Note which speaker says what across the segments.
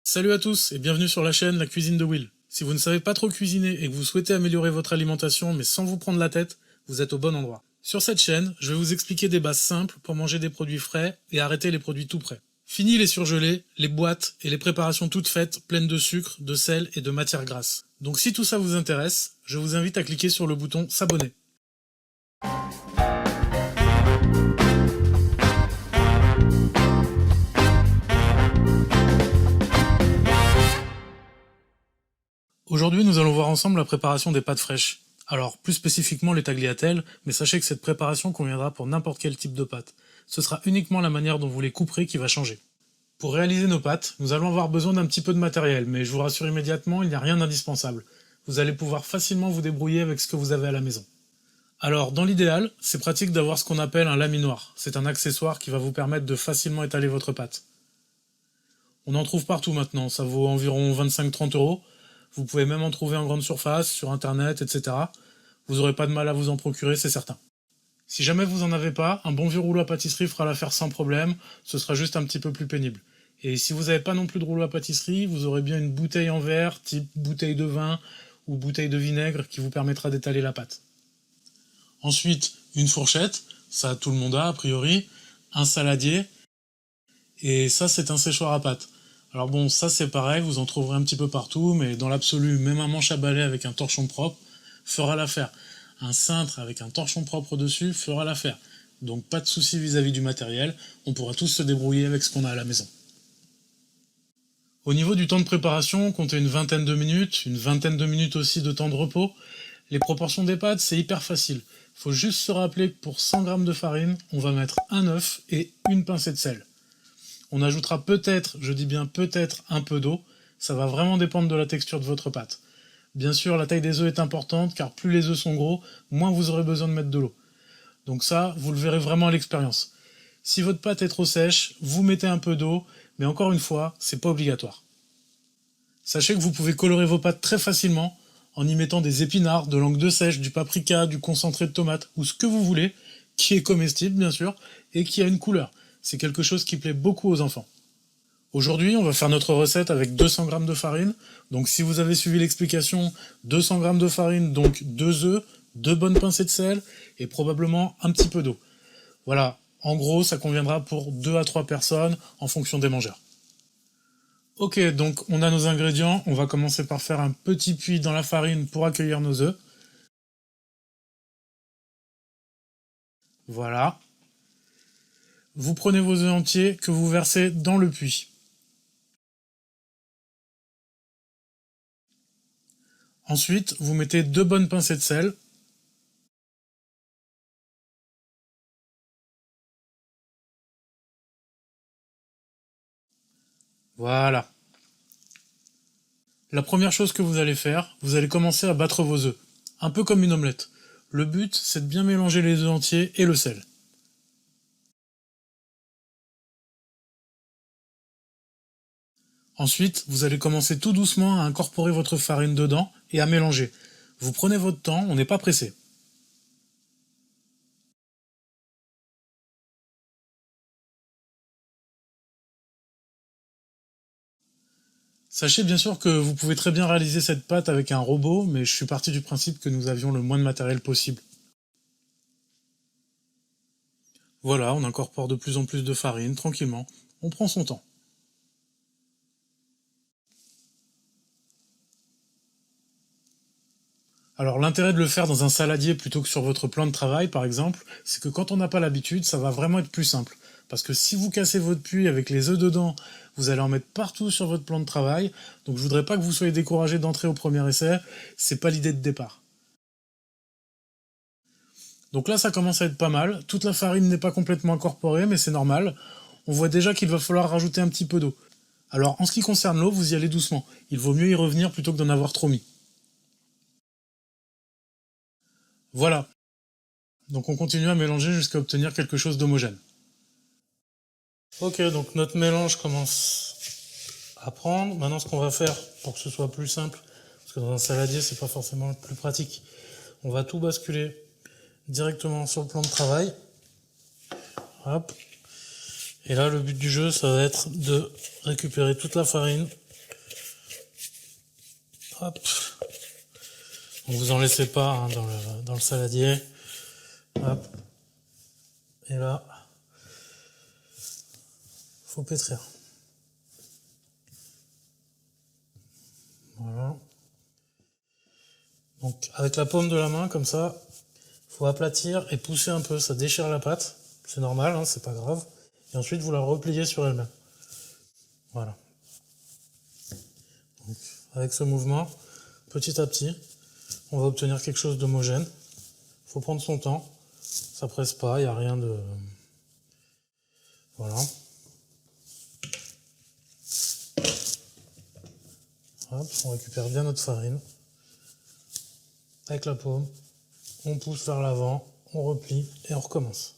Speaker 1: Salut à tous et bienvenue sur la chaîne La Cuisine de Will. Si vous ne savez pas trop cuisiner et que vous souhaitez améliorer votre alimentation mais sans vous prendre la tête, vous êtes au bon endroit. Sur cette chaîne, je vais vous expliquer des bases simples pour manger des produits frais et arrêter les produits tout prêts. Fini les surgelés, les boîtes et les préparations toutes faites pleines de sucre, de sel et de matières grasses. Donc si tout ça vous intéresse, je vous invite à cliquer sur le bouton s'abonner. Aujourd'hui, nous allons voir ensemble la préparation des pâtes fraîches. Alors, plus spécifiquement les tagliatelles, mais sachez que cette préparation conviendra pour n'importe quel type de pâte. Ce sera uniquement la manière dont vous les couperez qui va changer. Pour réaliser nos pâtes, nous allons avoir besoin d'un petit peu de matériel, mais je vous rassure immédiatement, il n'y a rien d'indispensable. Vous allez pouvoir facilement vous débrouiller avec ce que vous avez à la maison. Alors, dans l'idéal, c'est pratique d'avoir ce qu'on appelle un laminoir. C'est un accessoire qui va vous permettre de facilement étaler votre pâte. On en trouve partout maintenant, ça vaut environ 25-30 euros. Vous pouvez même en trouver en grande surface, sur internet, etc. Vous n'aurez pas de mal à vous en procurer, c'est certain. Si jamais vous en avez pas, un bon vieux rouleau à pâtisserie fera l'affaire sans problème, ce sera juste un petit peu plus pénible. Et si vous n'avez pas non plus de rouleau à pâtisserie, vous aurez bien une bouteille en verre, type bouteille de vin ou bouteille de vinaigre, qui vous permettra d'étaler la pâte. Ensuite, une fourchette, ça tout le monde a priori, un saladier, et ça c'est un séchoir à pâte. Alors bon, ça c'est pareil, vous en trouverez un petit peu partout, mais dans l'absolu, même un manche à balai avec un torchon propre fera l'affaire. Un cintre avec un torchon propre dessus fera l'affaire. Donc pas de souci vis-à-vis du matériel, on pourra tous se débrouiller avec ce qu'on a à la maison. Au niveau du temps de préparation, comptez une vingtaine de minutes aussi de temps de repos. Les proportions des pâtes, c'est hyper facile. Faut juste se rappeler que pour 100 g de farine, on va mettre un œuf et une pincée de sel. On ajoutera peut-être, je dis bien peut-être, un peu d'eau. Ça va vraiment dépendre de la texture de votre pâte. Bien sûr, la taille des œufs est importante, car plus les œufs sont gros, moins vous aurez besoin de mettre de l'eau. Donc ça, vous le verrez vraiment à l'expérience. Si votre pâte est trop sèche, vous mettez un peu d'eau, mais encore une fois, c'est pas obligatoire. Sachez que vous pouvez colorer vos pâtes très facilement en y mettant des épinards, de l'angue de sèche, du paprika, du concentré de tomate, ou ce que vous voulez, qui est comestible bien sûr, et qui a une couleur. C'est quelque chose qui plaît beaucoup aux enfants. Aujourd'hui, on va faire notre recette avec 200 g de farine. Donc si vous avez suivi l'explication, 200 g de farine, donc 2 œufs, 2 bonnes pincées de sel et probablement un petit peu d'eau. Voilà, en gros, ça conviendra pour 2 à 3 personnes en fonction des mangeurs. Ok, donc on a nos ingrédients. On va commencer par faire un petit puits dans la farine pour accueillir nos œufs. Voilà. Vous prenez vos œufs entiers que vous versez dans le puits. Ensuite, vous mettez 2 bonnes pincées de sel. Voilà. La première chose que vous allez faire, vous allez commencer à battre vos œufs. Un peu comme une omelette. Le but, c'est de bien mélanger les œufs entiers et le sel. Ensuite, vous allez commencer tout doucement à incorporer votre farine dedans et à mélanger. Vous prenez votre temps, on n'est pas pressé. Sachez bien sûr que vous pouvez très bien réaliser cette pâte avec un robot, mais je suis parti du principe que nous avions le moins de matériel possible. Voilà, on incorpore de plus en plus de farine, tranquillement. On prend son temps. Alors l'intérêt de le faire dans un saladier plutôt que sur votre plan de travail par exemple, c'est que quand on n'a pas l'habitude, ça va vraiment être plus simple. Parce que si vous cassez votre puits avec les œufs dedans, vous allez en mettre partout sur votre plan de travail, donc je voudrais pas que vous soyez découragé d'entrer au premier essai, c'est pas l'idée de départ. Donc là ça commence à être pas mal, toute la farine n'est pas complètement incorporée mais c'est normal, on voit déjà qu'il va falloir rajouter un petit peu d'eau. Alors en ce qui concerne l'eau, vous y allez doucement, il vaut mieux y revenir plutôt que d'en avoir trop mis. Voilà, donc on continue à mélanger jusqu'à obtenir quelque chose d'homogène. Ok, donc notre mélange commence à prendre. Maintenant, ce qu'on va faire pour que ce soit plus simple, parce que dans un saladier, c'est pas forcément le plus pratique, on va tout basculer directement sur le plan de travail. Hop. Et là, le but du jeu, ça va être de récupérer toute la farine Hop. Donc vous en laissez pas hein, dans le saladier. Hop. Et là, faut pétrir. Voilà. Donc avec la paume de la main, comme ça, faut aplatir et pousser un peu, ça déchire la pâte. C'est normal, hein, c'est pas grave. Et ensuite, vous la repliez sur elle-même. Voilà. Donc, avec ce mouvement, petit à petit, on va obtenir quelque chose d'homogène. Il faut prendre son temps. Ça presse pas, il n'y a rien de... Voilà. Hop, on récupère bien notre farine. Avec la paume, on pousse vers l'avant, on replie et on recommence.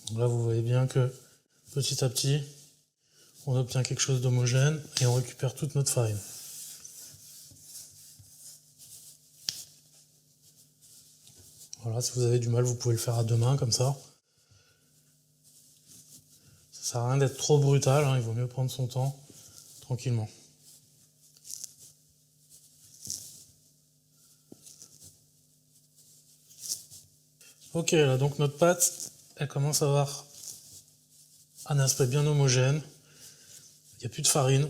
Speaker 1: Donc là, vous voyez bien que petit à petit, on obtient quelque chose d'homogène et on récupère toute notre farine. Voilà, si vous avez du mal, vous pouvez le faire à deux mains comme ça. Ça sert à rien d'être trop brutal, hein, il vaut mieux prendre son temps tranquillement. Ok, là donc notre pâte, elle commence à avoir un aspect bien homogène. Il n'y a plus de farine.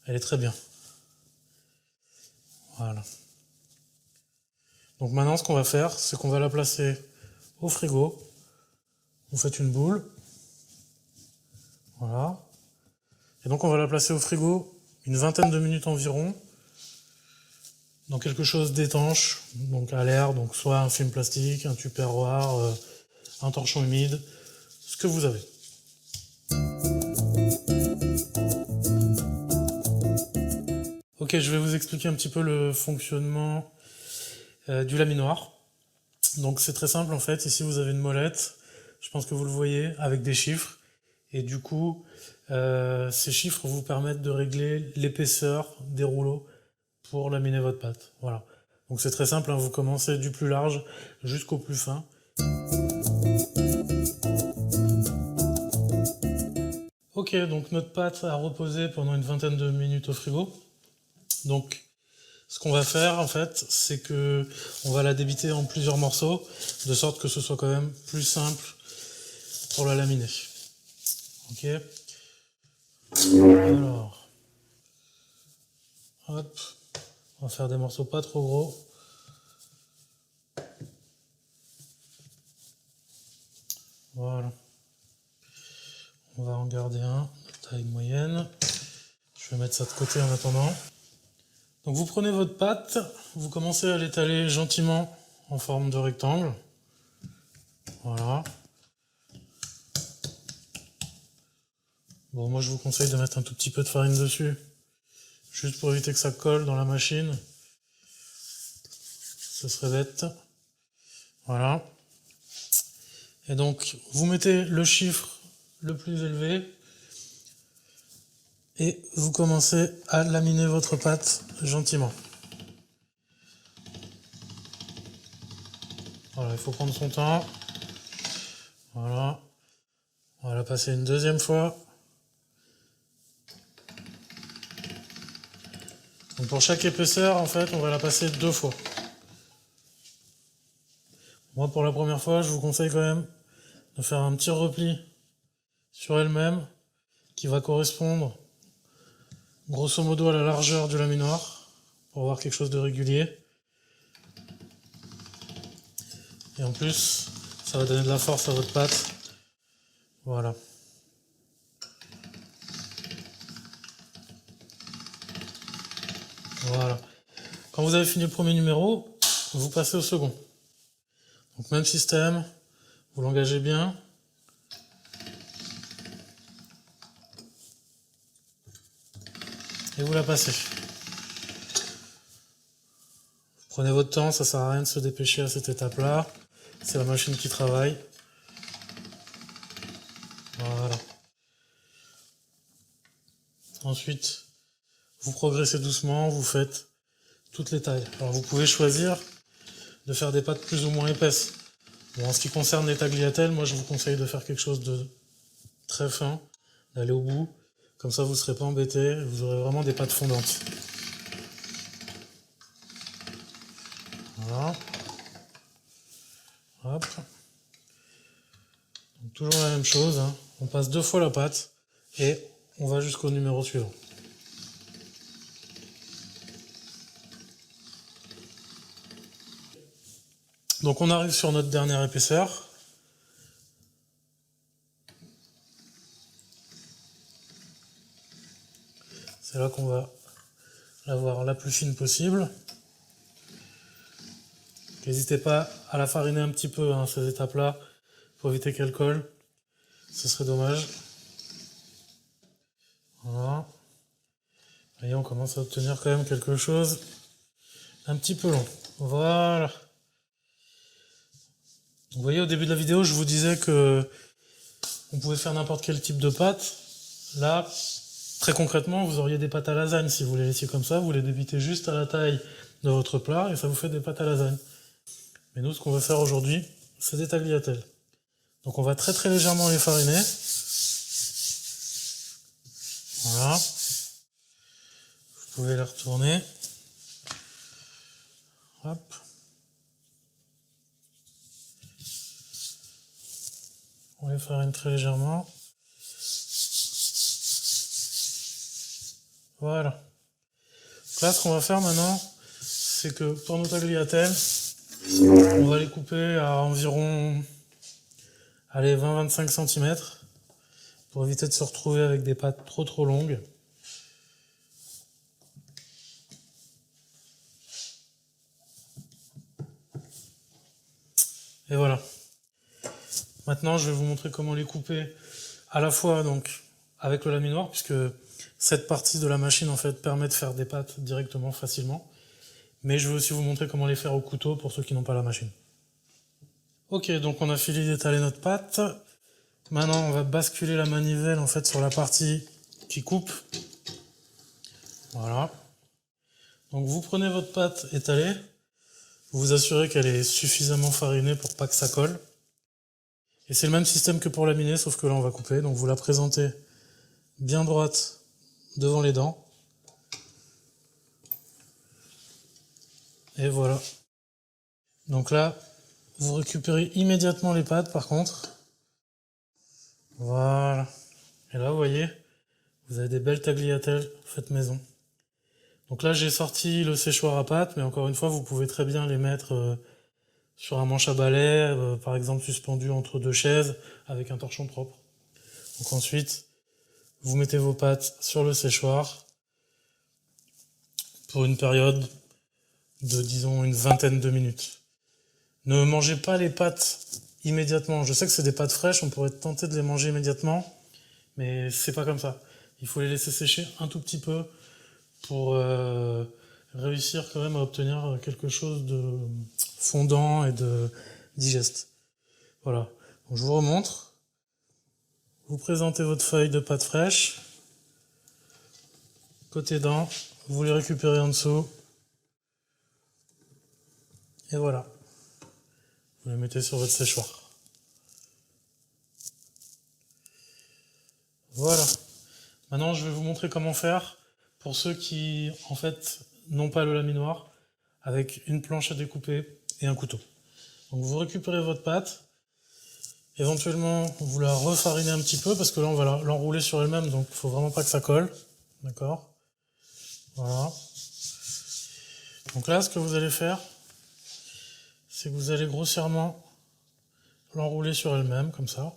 Speaker 1: Elle est très bien. Voilà. Donc maintenant, ce qu'on va faire, c'est qu'on va la placer au frigo. Vous faites une boule. Voilà. Et donc on va la placer au frigo une vingtaine de minutes environ. Dans quelque chose d'étanche, donc à l'air, donc soit un film plastique, un tupperware, un torchon humide, ce que vous avez. Ok, je vais vous expliquer un petit peu le fonctionnement du laminoir. Donc c'est très simple en fait, ici vous avez une molette, je pense que vous le voyez, avec des chiffres, et du coup ces chiffres vous permettent de régler l'épaisseur des rouleaux pour laminer votre pâte. Voilà. Donc c'est très simple, hein, vous commencez du plus large jusqu'au plus fin. Ok, donc notre pâte a reposé pendant une vingtaine de minutes au frigo. Donc ce qu'on va faire en fait, c'est que on va la débiter en plusieurs morceaux, de sorte que ce soit quand même plus simple pour la laminer. Ok. Alors, hop, on va faire des morceaux pas trop gros. Voilà. On va en garder un de taille moyenne. Je vais mettre ça de côté en attendant. Donc vous prenez votre pâte, vous commencez à l'étaler gentiment en forme de rectangle. Voilà. Bon, moi je vous conseille de mettre un tout petit peu de farine dessus, juste pour éviter que ça colle dans la machine. Ce serait bête. Voilà. Et donc vous mettez le chiffre le plus élevé et vous commencez à laminer votre pâte gentiment. Voilà, il faut prendre son temps. Voilà. On va la passer une deuxième fois. Donc pour chaque épaisseur, en fait, on va la passer deux fois. Moi, pour la première fois, je vous conseille quand même de faire un petit repli sur elle-même qui va correspondre grosso modo à la largeur du laminoir pour avoir quelque chose de régulier. Et en plus, ça va donner de la force à votre pâte. Voilà. Voilà. Quand vous avez fini le premier numéro, vous passez au second. Donc même système, vous l'engagez bien. Et vous la passez. Prenez votre temps, ça sert à rien de se dépêcher à cette étape-là. C'est la machine qui travaille. Voilà. Ensuite, vous progressez doucement, vous faites toutes les tailles. Alors vous pouvez choisir de faire des pâtes plus ou moins épaisses. Bon, en ce qui concerne les tagliatelles, moi je vous conseille de faire quelque chose de très fin, d'aller au bout. Comme ça vous ne serez pas embêté, vous aurez vraiment des pâtes fondantes. Voilà. Hop. Donc, toujours la même chose, hein. On passe 2 fois la pâte et on va jusqu'au numéro suivant. Donc on arrive sur notre dernière épaisseur. C'est là qu'on va l'avoir la plus fine possible. N'hésitez pas à la fariner un petit peu, hein, ces étapes-là, pour éviter qu'elle colle. Ce serait dommage. Voilà. Vous voyez, on commence à obtenir quand même quelque chose un petit peu long. Voilà. Vous voyez, au début de la vidéo, je vous disais que on pouvait faire n'importe quel type de pâte. Là, très concrètement, vous auriez des pâtes à lasagne si vous les laissiez comme ça. Vous les débitez juste à la taille de votre plat et ça vous fait des pâtes à lasagne. Mais nous, ce qu'on veut faire aujourd'hui, c'est des tagliatelles. Donc on va très très légèrement les fariner. Voilà. Vous pouvez les retourner. Hop. On les farine très légèrement. Voilà. Donc là, ce qu'on va faire maintenant, c'est que pour nos tagliatelles, on va les couper à environ 20-25 cm pour éviter de se retrouver avec des pâtes trop longues. Et voilà. Maintenant, je vais vous montrer comment les couper à la fois donc avec le laminoir, puisque cette partie de la machine en fait permet de faire des pâtes directement facilement. Mais je vais aussi vous montrer comment les faire au couteau pour ceux qui n'ont pas la machine. Ok, donc on a fini d'étaler notre pâte. Maintenant, on va basculer la manivelle en fait sur la partie qui coupe. Voilà. Donc vous prenez votre pâte étalée, vous vous assurez qu'elle est suffisamment farinée pour pas que ça colle. Et c'est le même système que pour laminer, sauf que là on va couper. Donc vous la présentez bien droite devant les dents. Et voilà. Donc là, vous récupérez immédiatement les pâtes par contre. Voilà. Et là, vous voyez, vous avez des belles tagliatelles faites maison. Donc là, j'ai sorti le séchoir à pâte, mais encore une fois, vous pouvez très bien les mettre sur un manche à balai, par exemple suspendu entre 2 chaises, avec un torchon propre. Donc ensuite, vous mettez vos pâtes sur le séchoir pour une période de, disons, une vingtaine de minutes. Ne mangez pas les pâtes immédiatement. Je sais que c'est des pâtes fraîches, on pourrait tenter de les manger immédiatement, mais c'est pas comme ça. Il faut les laisser sécher un tout petit peu pour réussir quand même à obtenir quelque chose de fondant et de digeste. Voilà. Donc je vous remontre. Vous présentez votre feuille de pâte fraîche. Côté dents, vous les récupérez en dessous. Et voilà. Vous les mettez sur votre séchoir. Voilà. Maintenant, je vais vous montrer comment faire pour ceux qui, en fait, n'ont pas le laminoir, avec une planche à découper et un couteau. Donc vous récupérez votre pâte, éventuellement vous la refarinez un petit peu, parce que là on va l'enrouler sur elle-même, donc il faut vraiment pas que ça colle. D'accord? Voilà. Donc là, ce que vous allez faire, c'est que vous allez grossièrement l'enrouler sur elle-même, comme ça.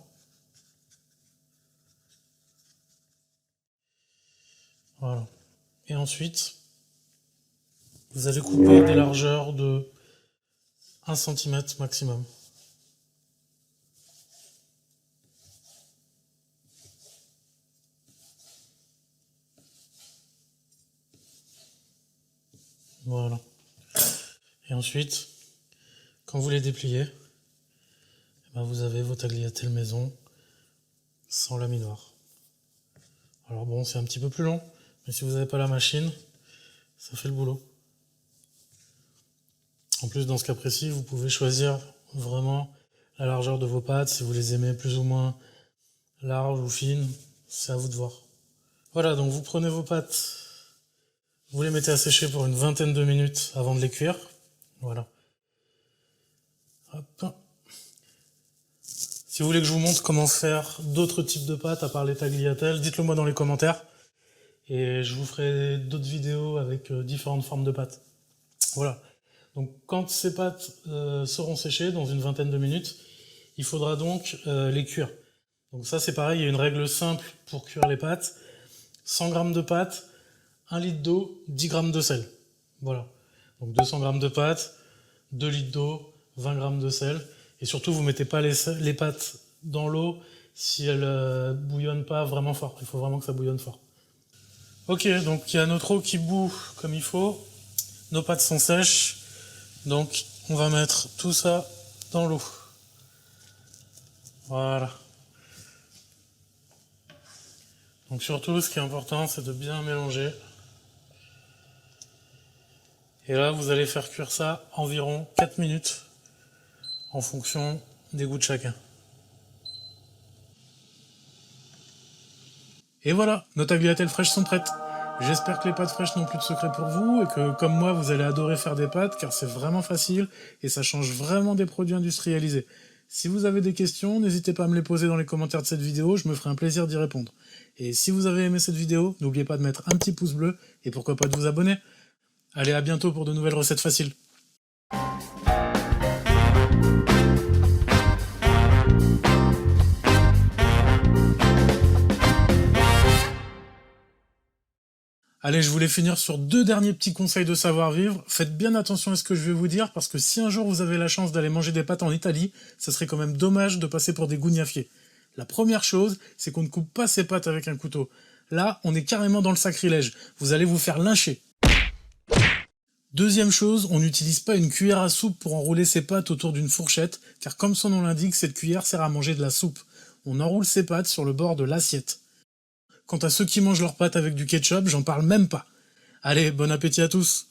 Speaker 1: Voilà. Et ensuite, vous allez couper des largeurs de 1 cm maximum. Voilà. Et ensuite, quand vous les dépliez, vous avez vos tagliatelles maison sans laminoir. Alors bon, c'est un petit peu plus long, mais si vous n'avez pas la machine, ça fait le boulot. En plus, dans ce cas précis, vous pouvez choisir vraiment la largeur de vos pâtes, si vous les aimez plus ou moins larges ou fines, c'est à vous de voir. Voilà, donc vous prenez vos pâtes, vous les mettez à sécher pour une vingtaine de minutes avant de les cuire. Voilà. Hop. Si vous voulez que je vous montre comment faire d'autres types de pâtes à part les tagliatelles, dites-le moi dans les commentaires. Et je vous ferai d'autres vidéos avec différentes formes de pâtes. Voilà. Donc quand ces pâtes seront séchées dans une vingtaine de minutes, il faudra donc les cuire. Donc ça c'est pareil, il y a une règle simple pour cuire les pâtes. 100 g de pâtes, 1 litre d'eau, 10 g de sel. Voilà. Donc 200 g de pâtes, 2 litres d'eau, 20 g de sel. Et surtout, vous mettez pas les pâtes dans l'eau si elles bouillonnent pas vraiment fort. Il faut vraiment que ça bouillonne fort. Ok, donc il y a notre eau qui bout comme il faut. Nos pâtes sont sèches. Donc on va mettre tout ça dans l'eau. Voilà. Donc surtout, ce qui est important, c'est de bien mélanger. Et là, vous allez faire cuire ça environ 4 minutes en fonction des goûts de chacun. Et voilà, nos tagliatelles fraîches sont prêtes. J'espère que les pâtes fraîches n'ont plus de secret pour vous et que, comme moi, vous allez adorer faire des pâtes car c'est vraiment facile et ça change vraiment des produits industrialisés. Si vous avez des questions, n'hésitez pas à me les poser dans les commentaires de cette vidéo, je me ferai un plaisir d'y répondre. Et si vous avez aimé cette vidéo, n'oubliez pas de mettre un petit pouce bleu et pourquoi pas de vous abonner. Allez, à bientôt pour de nouvelles recettes faciles. Allez, je voulais finir sur 2 derniers petits conseils de savoir-vivre. Faites bien attention à ce que je vais vous dire, parce que si un jour vous avez la chance d'aller manger des pâtes en Italie, ça serait quand même dommage de passer pour des gougnafiers. La première chose, c'est qu'on ne coupe pas ses pâtes avec un couteau. Là, on est carrément dans le sacrilège. Vous allez vous faire lyncher. Deuxième chose, on n'utilise pas une cuillère à soupe pour enrouler ses pâtes autour d'une fourchette, car comme son nom l'indique, cette cuillère sert à manger de la soupe. On enroule ses pâtes sur le bord de l'assiette. Quant à ceux qui mangent leurs pâtes avec du ketchup, j'en parle même pas. Allez, bon appétit à tous!